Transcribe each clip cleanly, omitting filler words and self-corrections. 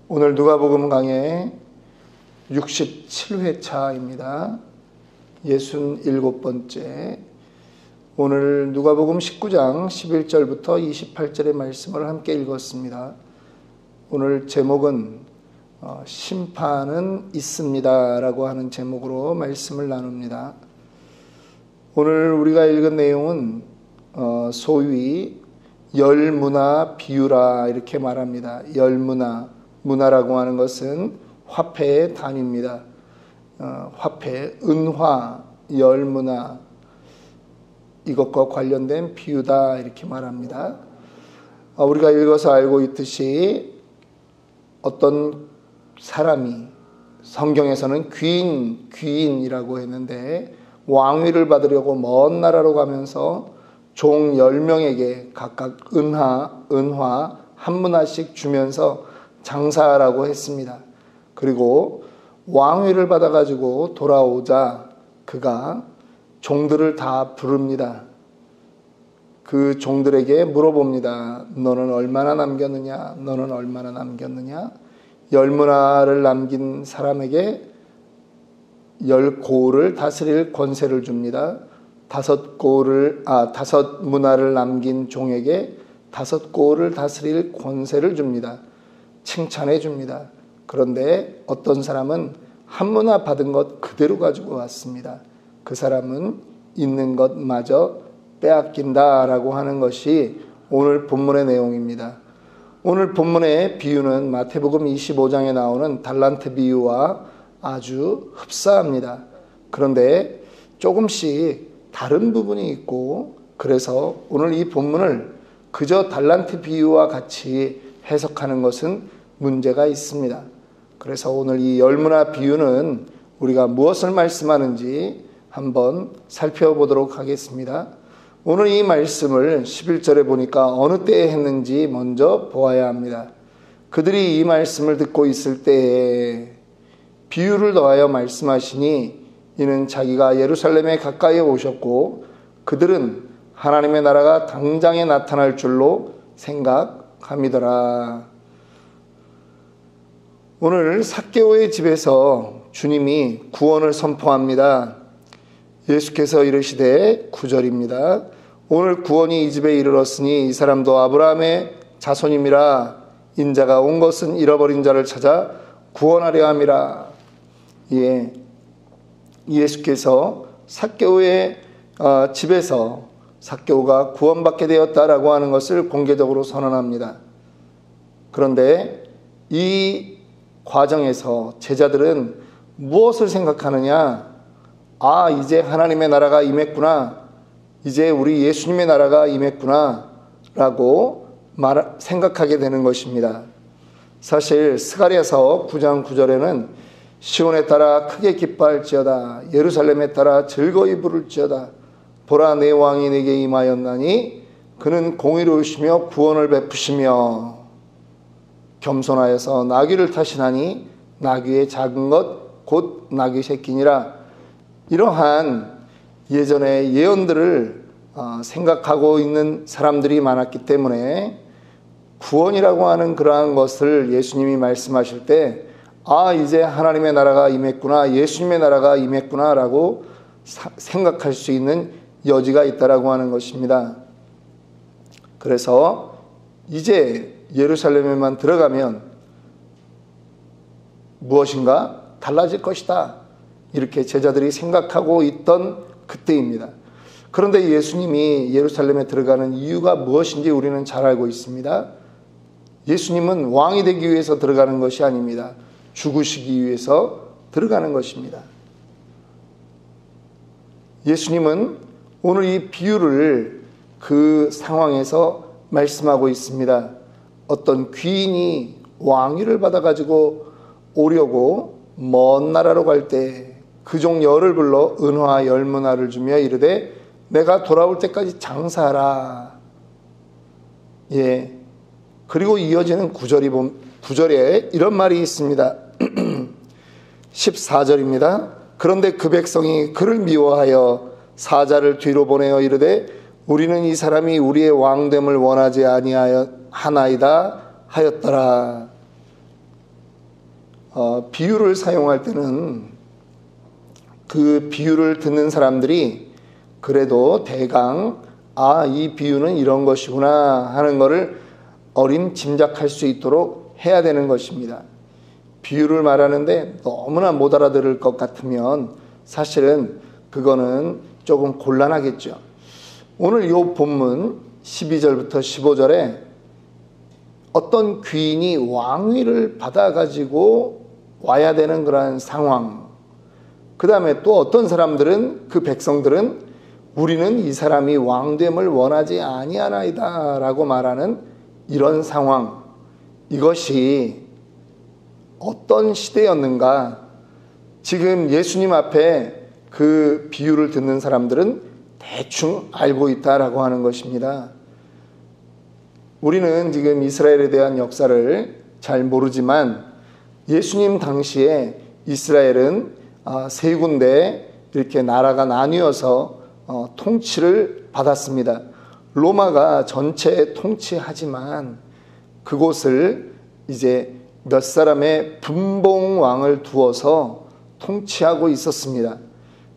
오늘 누가복음 강의 67회차입니다. 67번째. 오늘 누가복음 19장 11절부터 28절의 말씀을 함께 읽었습니다. 오늘 제목은 심판은 있습니다 라고 하는 제목으로 말씀을 나눕니다. 오늘 우리가 읽은 내용은 소위 열문화 비유라 이렇게 말합니다. 열문화, 문화라고 하는 것은 화폐의 단위입니다. 화폐, 은화, 열문화, 이것과 관련된 비유다 이렇게 말합니다. 우리가 읽어서 알고 있듯이 어떤 사람이, 성경에서는 귀인이라고 했는데, 왕위를 받으려고 먼 나라로 가면서 종 10명에게 각각 은화 한 문화씩 주면서 장사하라고 했습니다. 그리고 왕위를 받아가지고 돌아오자 그가 종들을 다 부릅니다. 그 종들에게 물어봅니다. 너는 얼마나 남겼느냐? 너는 얼마나 남겼느냐? 10문화를 남긴 사람에게 10고을을 다스릴 권세를 줍니다. 5문화를 남긴 종에게 5고을을 다스릴 권세를 줍니다. 칭찬해 줍니다. 그런데 어떤 사람은 한 문화 받은 것 그대로 가지고 왔습니다. 그 사람은 있는 것마저 빼앗긴다라고 하는 것이 오늘 본문의 내용입니다. 오늘 본문의 비유는 마태복음 25장에 나오는 달란트 비유와 아주 흡사합니다. 그런데 조금씩 다른 부분이 있고, 그래서 오늘 이 본문을 그저 달란트 비유와 같이 해석하는 것은 문제가 있습니다. 그래서 오늘 이 열문화 비유는 우리가 무엇을 말씀하는지 한번 살펴보도록 하겠습니다. 오늘 이 말씀을 11절에 보니까 어느 때에 했는지 먼저 보아야 합니다. 그들이 이 말씀을 듣고 있을 때에 비유를 더하여 말씀하시니 이는 자기가 예루살렘에 가까이 오셨고 그들은 하나님의 나라가 당장에 나타날 줄로 생각함이더라. 오늘 삭개오의 집에서 주님이 구원을 선포합니다. 예수께서 이르시되 9절입니다. 오늘 구원이 이 집에 이르렀으니 이 사람도 아브라함의 자손임이라. 인자가 온 것은 잃어버린 자를 찾아 구원하려 함이라. 예, 예수께서 삭개오의 집에서 삭개오가 구원받게 되었다라고 하는 것을 공개적으로 선언합니다. 그런데 이 과정에서 제자들은 무엇을 생각하느냐? 이제 하나님의 나라가 임했구나. 이제 우리 예수님의 나라가 임했구나 라고 생각하게 되는 것입니다. 사실 스가랴서 9장 9절에는 시온에 따라 크게 기뻐할지어다. 예루살렘에 따라 즐거이 부를지어다. 보라, 내 왕이 내게 임하였나니 그는 공의로우시며 구원을 베푸시며 겸손하여서 나귀를 타시나니 나귀의 작은 것 곧 나귀 새끼니라. 이러한 예전의 예언들을 생각하고 있는 사람들이 많았기 때문에 구원이라고 하는 그러한 것을 예수님이 말씀하실 때 이제 하나님의 나라가 임했구나, 예수님의 나라가 임했구나 라고 생각할 수 있는 여지가 있다라고 하는 것입니다. 그래서 이제 예루살렘에만 들어가면 무엇인가 달라질 것이다, 이렇게 제자들이 생각하고 있던 그때입니다. 그런데 예수님이 예루살렘에 들어가는 이유가 무엇인지 우리는 잘 알고 있습니다. 예수님은 왕이 되기 위해서 들어가는 것이 아닙니다. 죽으시기 위해서 들어가는 것입니다. 예수님은 오늘 이 비유를 그 상황에서 말씀하고 있습니다. 어떤 귀인이 왕위를 받아가지고 오려고 먼 나라로 갈 때 그 종 열을 불러 은화 10문화를 주며 이르되 내가 돌아올 때까지 장사하라. 예. 그리고 이어지는 9절에 이런 말이 있습니다. 14절입니다. 그런데 그 백성이 그를 미워하여 사자를 뒤로 보내어 이르되 우리는 이 사람이 우리의 왕됨을 원하지 아니하나이다 하였더라. 비유를 사용할 때는 그 비유를 듣는 사람들이 그래도 대강 이 비유는 이런 것이구나 하는 것을 어림짐작할 수 있도록 해야 되는 것입니다. 비유를 말하는데 너무나 못 알아들을 것 같으면 사실은 그거는 조금 곤란하겠죠. 오늘 이 본문 12절부터 15절에 어떤 귀인이 왕위를 받아가지고 와야 되는 그러한 상황, 그 다음에 또 어떤 사람들은, 그 백성들은 우리는 이 사람이 왕됨을 원하지 아니하나이다 라고 말하는 이런 상황, 이것이 어떤 시대였는가. 지금 예수님 앞에 그 비유를 듣는 사람들은 대충 알고 있다라고 하는 것입니다. 우리는 지금 이스라엘에 대한 역사를 잘 모르지만 예수님 당시에 이스라엘은 세 군데 이렇게 나라가 나뉘어서 통치를 받았습니다. 로마가 전체 통치하지만 그곳을 이제 몇 사람의 분봉왕을 두어서 통치하고 있었습니다.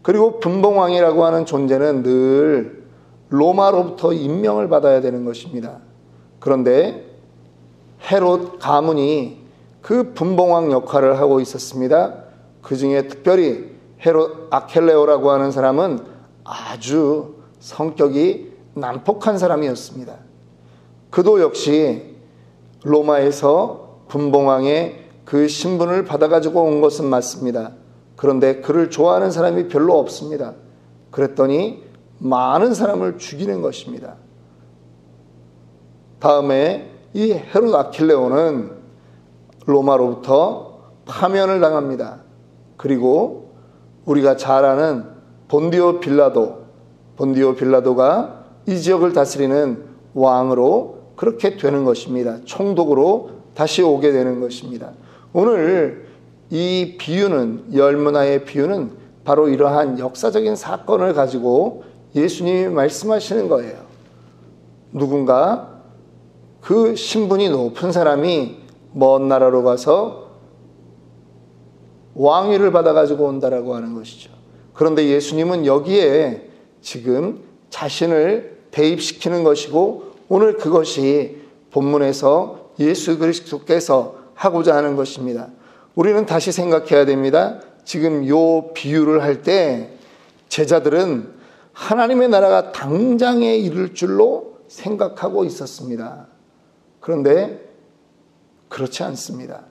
그리고 분봉왕이라고 하는 존재는 늘 로마로부터 임명을 받아야 되는 것입니다. 그런데 헤롯 가문이 그 분봉왕 역할을 하고 있었습니다. 그 중에 특별히 헤롯 아켈레오라고 하는 사람은 아주 성격이 난폭한 사람이었습니다. 그도 역시 로마에서 분봉왕의 그 신분을 받아가지고 온 것은 맞습니다. 그런데 그를 좋아하는 사람이 별로 없습니다. 그랬더니 많은 사람을 죽이는 것입니다. 다음에 이 헤롯 아킬레오는 로마로부터 파면을 당합니다. 그리고 우리가 잘 아는 본디오 빌라도가 이 지역을 다스리는 왕으로 그렇게 되는 것입니다. 총독으로 다시 오게 되는 것입니다. 오늘 이 비유는, 열문화의 비유는 바로 이러한 역사적인 사건을 가지고 예수님이 말씀하시는 거예요. 누군가 그 신분이 높은 사람이 먼 나라로 가서 왕위를 받아가지고 온다라고 하는 것이죠. 그런데 예수님은 여기에 지금 자신을 대입시키는 것이고 오늘 그것이 본문에서 예수 그리스도께서 하고자 하는 것입니다. 우리는 다시 생각해야 됩니다. 지금 이 비유를 할 때 제자들은 하나님의 나라가 당장에 이룰 줄로 생각하고 있었습니다. 그런데 그렇지 않습니다.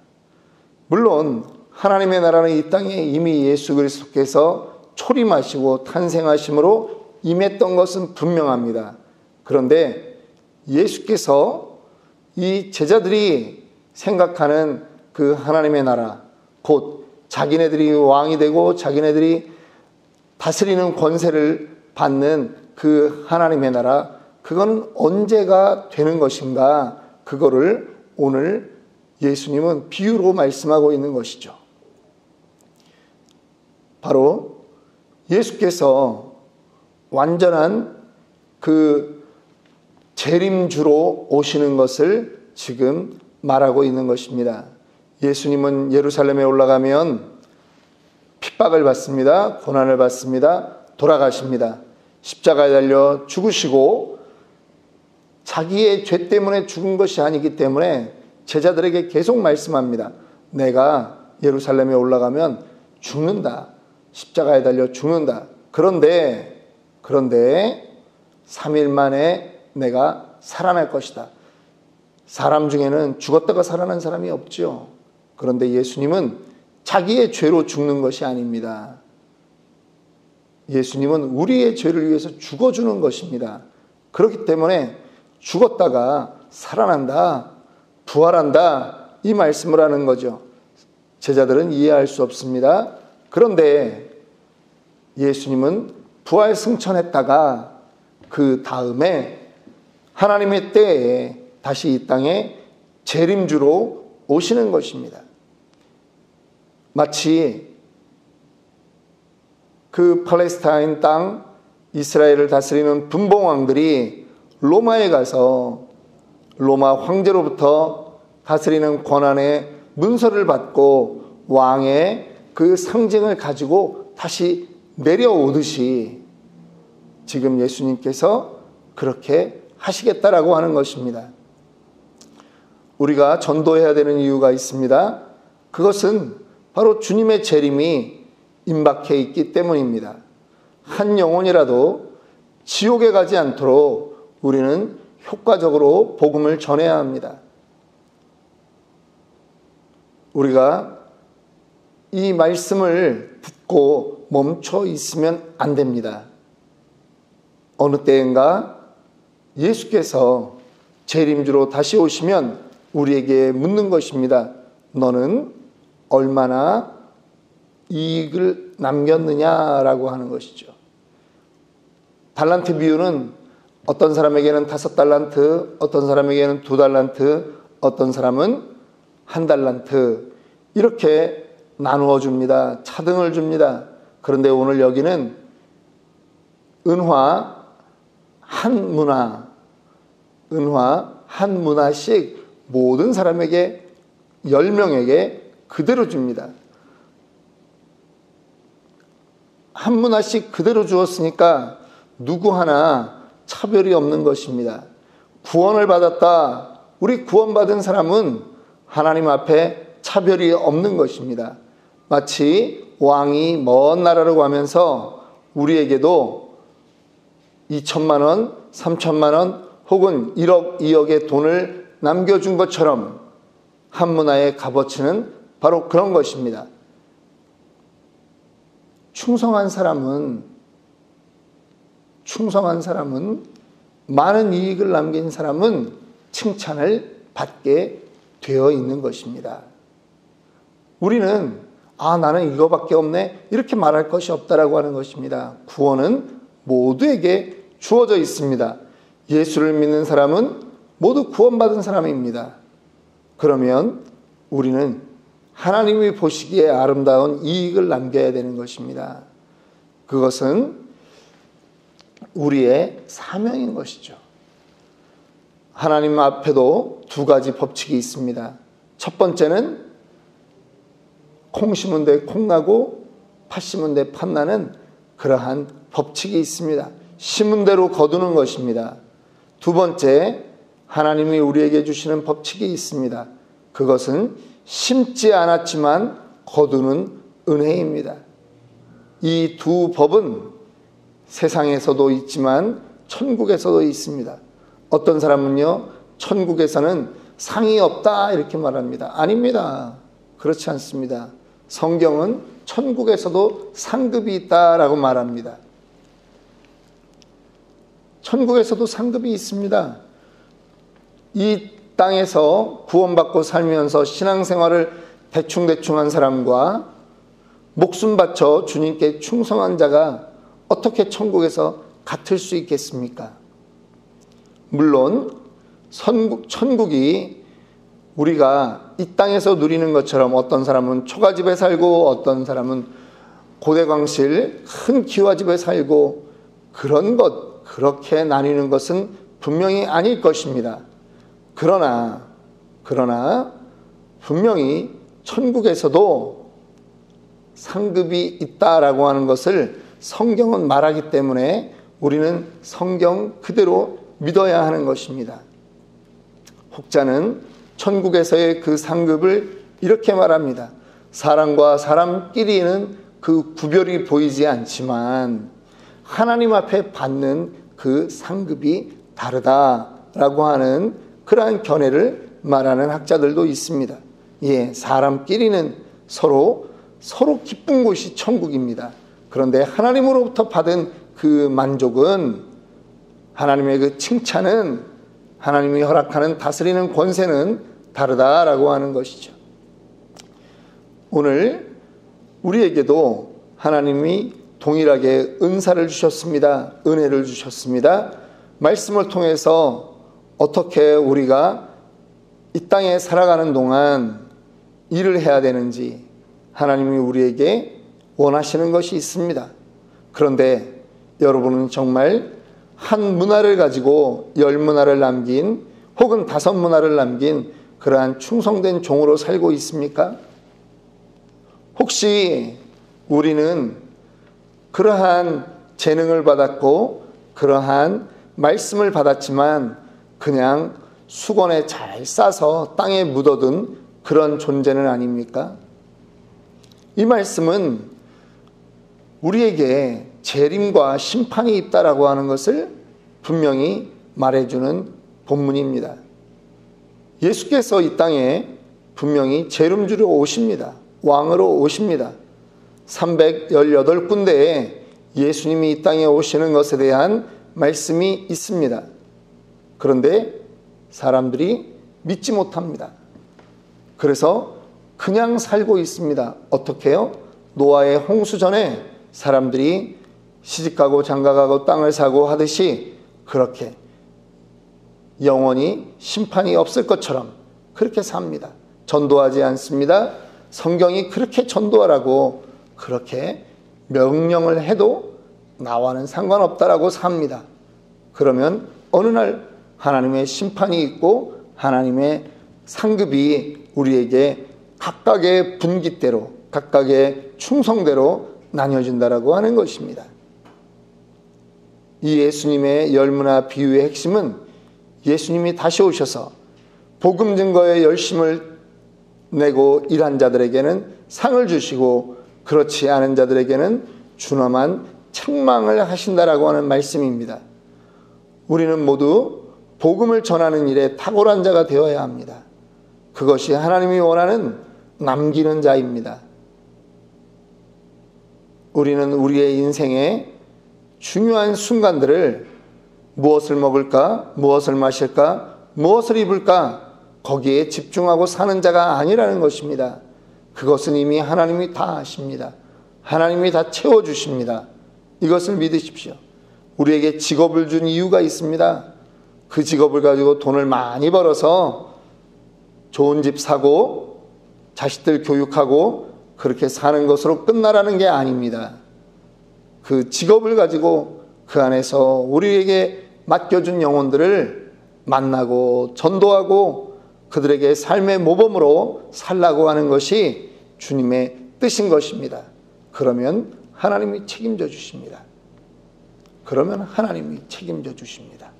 물론 하나님의 나라는 이 땅에 이미 예수 그리스도께서 초림하시고 탄생하심으로 임했던 것은 분명합니다. 그런데 예수께서 이 제자들이 생각하는 그 하나님의 나라, 곧 자기네들이 왕이 되고 자기네들이 다스리는 권세를 받는 그 하나님의 나라, 그거는 언제가 되는 것인가? 그거를 오늘 예수님은 비유로 말씀하고 있는 것이죠. 바로 예수께서 완전한 그 재림주로 오시는 것을 지금 말하고 있는 것입니다. 예수님은 예루살렘에 올라가면 핍박을 받습니다. 고난을 받습니다. 돌아가십니다. 십자가에 달려 죽으시고 자기의 죄 때문에 죽은 것이 아니기 때문에 제자들에게 계속 말씀합니다. 내가 예루살렘에 올라가면 죽는다. 십자가에 달려 죽는다. 그런데 3일 만에 내가 살아날 것이다. 사람 중에는 죽었다가 살아난 사람이 없죠. 그런데 예수님은 자기의 죄로 죽는 것이 아닙니다. 예수님은 우리의 죄를 위해서 죽어주는 것입니다. 그렇기 때문에 죽었다가 살아난다, 부활한다, 이 말씀을 하는 거죠. 제자들은 이해할 수 없습니다. 그런데 예수님은 부활 승천했다가 그 다음에 하나님의 때에 다시 이 땅에 재림주로 오시는 것입니다. 마치 그 팔레스타인 땅 이스라엘을 다스리는 분봉왕들이 로마에 가서 로마 황제로부터 다스리는 권한의 문서를 받고 왕의 그 상징을 가지고 다시 내려오듯이 지금 예수님께서 그렇게 하시겠다라고 하는 것입니다. 우리가 전도해야 되는 이유가 있습니다. 그것은 바로 주님의 재림이 임박해 있기 때문입니다. 한 영혼이라도 지옥에 가지 않도록 우리는 효과적으로 복음을 전해야 합니다. 우리가 이 말씀을 듣고 멈춰 있으면 안 됩니다. 어느 때인가 예수께서 재림주로 다시 오시면 우리에게 묻는 것입니다. 너는 얼마나 이익을 남겼느냐라고 하는 것이죠. 달란트 비유는 어떤 사람에게는 5달란트, 어떤 사람에게는 2달란트, 어떤 사람은 1달란트 이렇게 나누어 줍니다. 차등을 줍니다. 그런데 오늘 여기는 은화 한 문화씩 모든 사람에게 10명에게 그대로 줍니다. 한 문화씩 그대로 주었으니까 누구 하나 차별이 없는 것입니다. 구원을 받았다. 우리 구원받은 사람은 하나님 앞에 차별이 없는 것입니다. 마치 왕이 먼 나라로 가면서 우리에게도 2천만 원, 3천만 원 혹은 1억, 2억의 돈을 남겨준 것처럼 한 문화의 값어치는 바로 그런 것입니다. 충성한 사람은 많은 이익을 남긴 사람은 칭찬을 받게 되어 있는 것입니다. 우리는 나는 이거밖에 없네 이렇게 말할 것이 없다라고 하는 것입니다. 구원은 모두에게 주어져 있습니다. 예수를 믿는 사람은 모두 구원받은 사람입니다. 그러면 우리는 하나님이 보시기에 아름다운 이익을 남겨야 되는 것입니다. 그것은 우리의 사명인 것이죠. 하나님 앞에도 2가지 법칙이 있습니다. 첫 번째는 콩 심은 데 콩 나고 팥 심은 데 팥 나는 그러한 법칙이 있습니다. 심은 대로 거두는 것입니다. 두 번째, 하나님이 우리에게 주시는 법칙이 있습니다. 그것은 심지 않았지만 거두는 은혜입니다. 이 두 법은 세상에서도 있지만 천국에서도 있습니다. 어떤 사람은요, 천국에서는 상이 없다 이렇게 말합니다. 아닙니다. 그렇지 않습니다. 성경은 천국에서도 상급이 있다라고 말합니다. 천국에서도 상급이 있습니다. 이 땅에서 구원받고 살면서 신앙생활을 대충대충 한 사람과 목숨 바쳐 주님께 충성한 자가 어떻게 천국에서 같을 수 있겠습니까? 물론 천국이 우리가 이 땅에서 누리는 것처럼 어떤 사람은 초가집에 살고 어떤 사람은 고대광실 큰 기와집에 살고 그렇게 나뉘는 것은 분명히 아닐 것입니다. 그러나 분명히 천국에서도 상급이 있다라고 하는 것을 성경은 말하기 때문에 우리는 성경 그대로 믿어야 하는 것입니다. 혹자는 천국에서의 그 상급을 이렇게 말합니다. 사람과 사람끼리는 그 구별이 보이지 않지만 하나님 앞에 받는 그 상급이 다르다라고 하는 그러한 견해를 말하는 학자들도 있습니다. 사람끼리는 서로 기쁜 곳이 천국입니다. 그런데 하나님으로부터 받은 그 만족은, 하나님의 그 칭찬은, 하나님이 허락하는 다스리는 권세는 다르다라고 하는 것이죠. 오늘 우리에게도 하나님이 동일하게 은사를 주셨습니다. 은혜를 주셨습니다. 말씀을 통해서 어떻게 우리가 이 땅에 살아가는 동안 일을 해야 되는지 하나님이 우리에게 원하시는 것이 있습니다. 그런데 여러분은 정말 한 문화를 가지고 10문화를 남긴 혹은 5문화를 남긴 그러한 충성된 종으로 살고 있습니까? 혹시 우리는 그러한 재능을 받았고 그러한 말씀을 받았지만 그냥 수건에 잘 싸서 땅에 묻어둔 그런 존재는 아닙니까? 이 말씀은 우리에게 재림과 심판이 있다라고 하는 것을 분명히 말해주는 본문입니다. 예수께서 이 땅에 분명히 재림주로 오십니다. 왕으로 오십니다. 318군데에 예수님이 이 땅에 오시는 것에 대한 말씀이 있습니다. 그런데 사람들이 믿지 못합니다. 그래서 그냥 살고 있습니다. 어떻게 해요? 노아의 홍수 전에 사람들이 시집가고 장가가고 땅을 사고 하듯이 그렇게 영원히 심판이 없을 것처럼 그렇게 삽니다. 전도하지 않습니다. 성경이 그렇게 전도하라고 그렇게 명령을 해도 나와는 상관없다라고 삽니다. 그러면 어느 날 하나님의 심판이 있고 하나님의 상급이 우리에게 각각의 분깃대로 각각의 충성대로 나뉘어진다라고 하는 것입니다. 이 예수님의 열무나 비유의 핵심은 예수님이 다시 오셔서 복음 증거에 열심을 내고 일한 자들에게는 상을 주시고 그렇지 않은 자들에게는 준엄한 책망을 하신다라고 하는 말씀입니다. 우리는 모두 복음을 전하는 일에 탁월한 자가 되어야 합니다. 그것이 하나님이 원하는 남기는 자입니다. 우리는 우리의 인생의 중요한 순간들을 무엇을 먹을까, 무엇을 마실까, 무엇을 입을까 거기에 집중하고 사는 자가 아니라는 것입니다. 그것은 이미 하나님이 다 아십니다. 하나님이 다 채워주십니다. 이것을 믿으십시오. 우리에게 직업을 준 이유가 있습니다. 그 직업을 가지고 돈을 많이 벌어서 좋은 집 사고 자식들 교육하고 그렇게 사는 것으로 끝나라는 게 아닙니다. 그 직업을 가지고 그 안에서 우리에게 맡겨준 영혼들을 만나고 전도하고 그들에게 삶의 모범으로 살라고 하는 것이 주님의 뜻인 것입니다. 그러면 하나님이 책임져 주십니다. 그러면 하나님이 책임져 주십니다.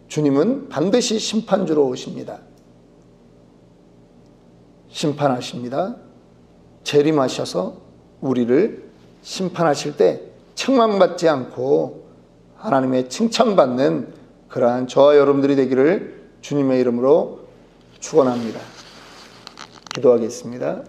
주님은 반드시 심판주로 오십니다. 심판하십니다. 재림하셔서 우리를 심판하실 때 책망받지 않고 하나님의 칭찬받는 그러한 저와 여러분들이 되기를 주님의 이름으로 축원합니다. 기도하겠습니다.